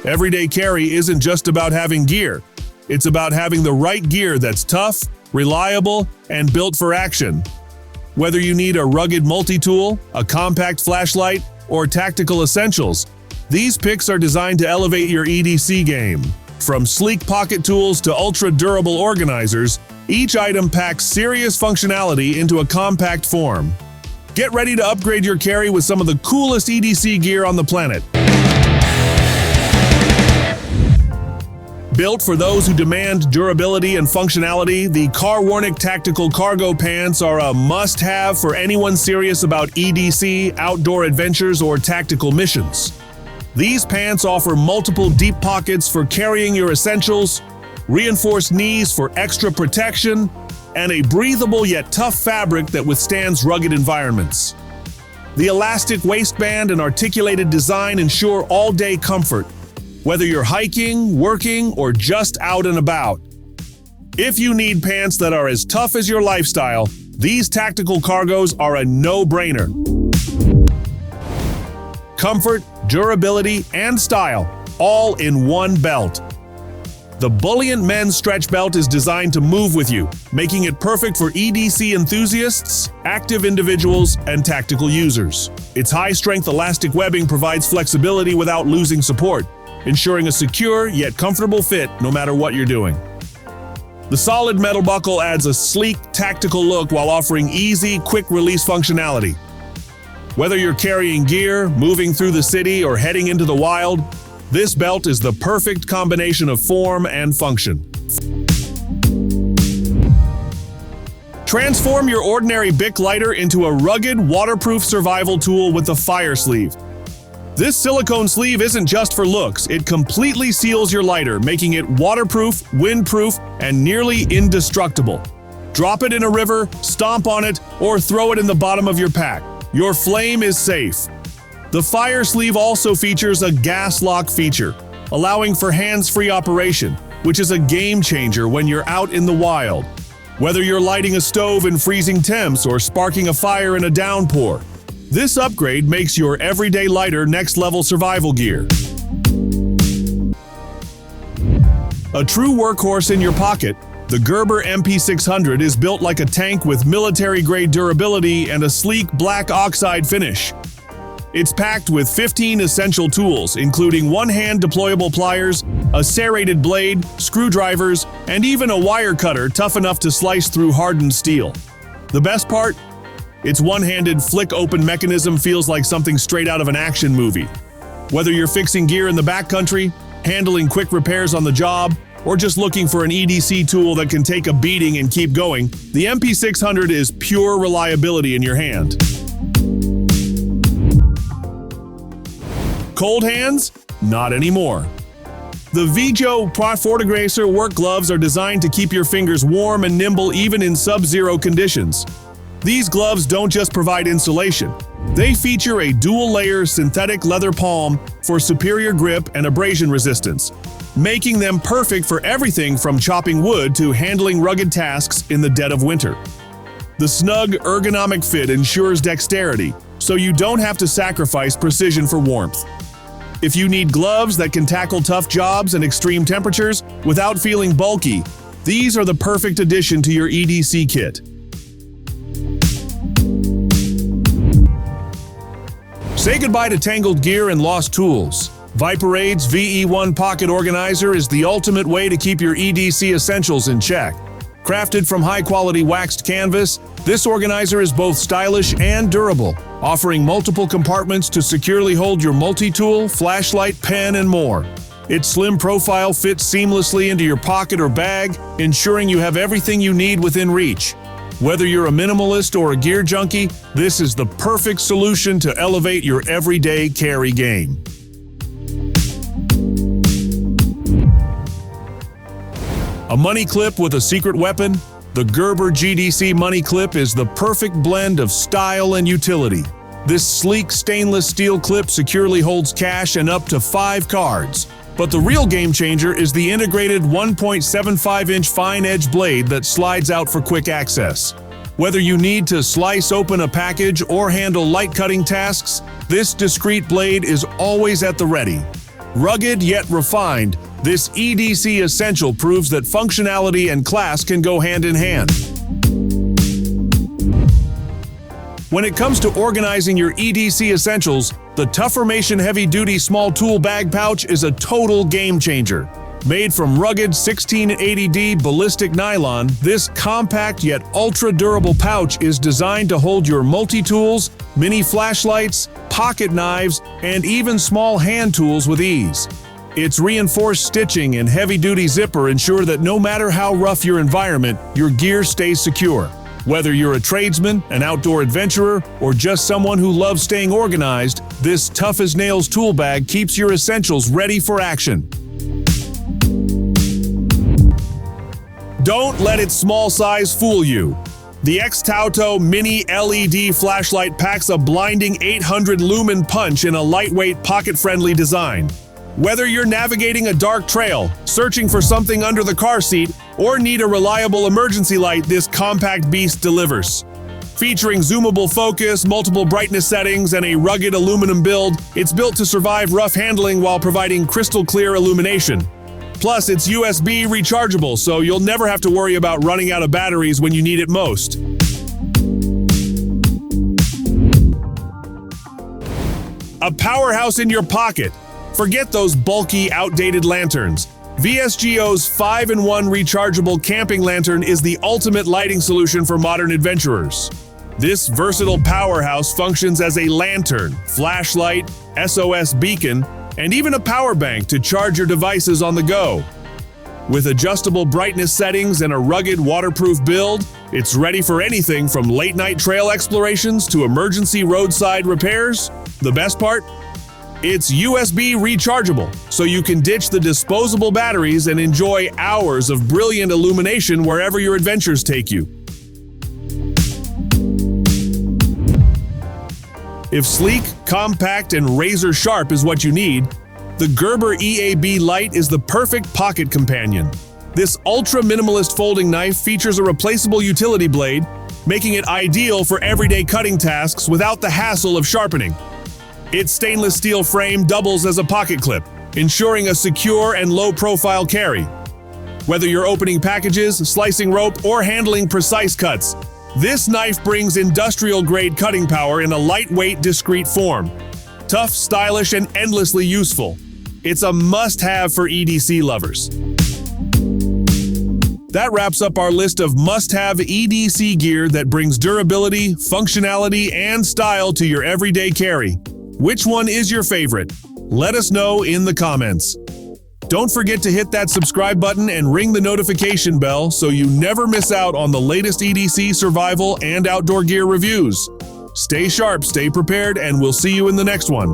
Everyday carry isn't just about having gear. It's about having the right gear that's tough, reliable, and built for action. Whether you need a rugged multi-tool, a compact flashlight, or tactical essentials, these picks are designed to elevate your EDC game. From sleek pocket tools to ultra-durable organizers, each item packs serious functionality into a compact form. Get ready to upgrade your carry with some of the coolest EDC gear on the planet. Built for those who demand durability and functionality, the CARWORNIC Tactical Cargo Pants are a must-have for anyone serious about EDC, outdoor adventures, or tactical missions. These pants offer multiple deep pockets for carrying your essentials, reinforced knees for extra protection, and a breathable yet tough fabric that withstands rugged environments. The elastic waistband and articulated design ensure all-day comfort, whether you're hiking, working, or just out and about. If you need pants that are as tough as your lifestyle, these tactical cargos are a no-brainer. Comfort, durability, and style, all in one belt. The BULLIANT Men's Stretch Belt is designed to move with you, making it perfect for EDC enthusiasts, active individuals, and tactical users. Its high-strength elastic webbing provides flexibility without losing support, ensuring a secure yet comfortable fit no matter what you're doing. The solid metal buckle adds a sleek, tactical look while offering easy, quick-release functionality. Whether you're carrying gear, moving through the city, or heading into the wild, this belt is the perfect combination of form and function. Transform your ordinary Bic lighter into a rugged, waterproof survival tool with the fireSLEEVE. This silicone sleeve isn't just for looks, it completely seals your lighter, making it waterproof, windproof, and nearly indestructible. Drop it in a river, stomp on it, or throw it in the bottom of your pack. Your flame is safe. The fireSLEEVE also features a gas lock feature, allowing for hands-free operation, which is a game changer when you're out in the wild. Whether you're lighting a stove in freezing temps or sparking a fire in a downpour, this upgrade makes your everyday lighter next-level survival gear. A true workhorse in your pocket, the Gerber MP600 is built like a tank with military-grade durability and a sleek black oxide finish. It's packed with 15 essential tools, including one-hand deployable pliers, a serrated blade, screwdrivers, and even a wire cutter tough enough to slice through hardened steel. The best part? Its one-handed flick-open mechanism feels like something straight out of an action movie. Whether you're fixing gear in the backcountry, handling quick repairs on the job, or just looking for an EDC tool that can take a beating and keep going, the MP600 is pure reliability in your hand. Cold hands? Not anymore. The VSGO Fortigracer work gloves are designed to keep your fingers warm and nimble even in sub-zero conditions. These gloves don't just provide insulation. They feature a dual-layer synthetic leather palm for superior grip and abrasion resistance, making them perfect for everything from chopping wood to handling rugged tasks in the dead of winter. The snug, ergonomic fit ensures dexterity, so you don't have to sacrifice precision for warmth. If you need gloves that can tackle tough jobs and extreme temperatures without feeling bulky, these are the perfect addition to your EDC kit. Say goodbye to tangled gear and lost tools. VIPERADE's VE1 Pocket Organizer is the ultimate way to keep your EDC essentials in check. Crafted from high-quality waxed canvas, this organizer is both stylish and durable, offering multiple compartments to securely hold your multi-tool, flashlight, pen, and more. Its slim profile fits seamlessly into your pocket or bag, ensuring you have everything you need within reach. Whether you're a minimalist or a gear junkie, this is the perfect solution to elevate your everyday carry game. A money clip with a secret weapon? The Gerber GDC money clip is the perfect blend of style and utility. This sleek stainless steel clip securely holds cash and up to 5 cards. But the real game changer is the integrated 1.75-inch fine-edge blade that slides out for quick access. Whether you need to slice open a package or handle light cutting tasks, this discreet blade is always at the ready. Rugged yet refined, this EDC essential proves that functionality and class can go hand in hand. When it comes to organizing your EDC essentials, the Tufformation heavy-duty small tool bag pouch is a total game changer. Made from rugged 1680D ballistic nylon, this compact yet ultra-durable pouch is designed to hold your multi-tools, mini flashlights, pocket knives, and even small hand tools with ease. Its reinforced stitching and heavy-duty zipper ensure that no matter how rough your environment, your gear stays secure. Whether you're a tradesman, an outdoor adventurer, or just someone who loves staying organized, this tough-as-nails tool bag keeps your essentials ready for action. Don't let its small size fool you. The XTAUTO Mini LED flashlight packs a blinding 800 lumen punch in a lightweight, pocket-friendly design. Whether you're navigating a dark trail, searching for something under the car seat, or need a reliable emergency light, this compact beast delivers. Featuring zoomable focus, multiple brightness settings, and a rugged aluminum build, it's built to survive rough handling while providing crystal-clear illumination. Plus, it's USB rechargeable, so you'll never have to worry about running out of batteries when you need it most. A powerhouse in your pocket. Forget those bulky, outdated lanterns. VSGO's 5-in-1 rechargeable camping lantern is the ultimate lighting solution for modern adventurers. This versatile powerhouse functions as a lantern, flashlight, SOS beacon, and even a power bank to charge your devices on the go. With adjustable brightness settings and a rugged, waterproof build, it's ready for anything from late-night trail explorations to emergency roadside repairs. The best part? It's USB rechargeable, so you can ditch the disposable batteries and enjoy hours of brilliant illumination wherever your adventures take you. If sleek, compact, and razor-sharp is what you need, the Gerber EAB Lite is the perfect pocket companion. This ultra-minimalist folding knife features a replaceable utility blade, making it ideal for everyday cutting tasks without the hassle of sharpening. Its stainless steel frame doubles as a pocket clip, ensuring a secure and low-profile carry. Whether you're opening packages, slicing rope, or handling precise cuts, this knife brings industrial-grade cutting power in a lightweight, discreet form. Tough, stylish, and endlessly useful. It's a must-have for EDC lovers. That wraps up our list of must-have EDC gear that brings durability, functionality, and style to your everyday carry. Which one is your favorite? Let us know in the comments. Don't forget to hit that subscribe button and ring the notification bell so you never miss out on the latest EDC survival and outdoor gear reviews. Stay sharp, stay prepared, and we'll see you in the next one.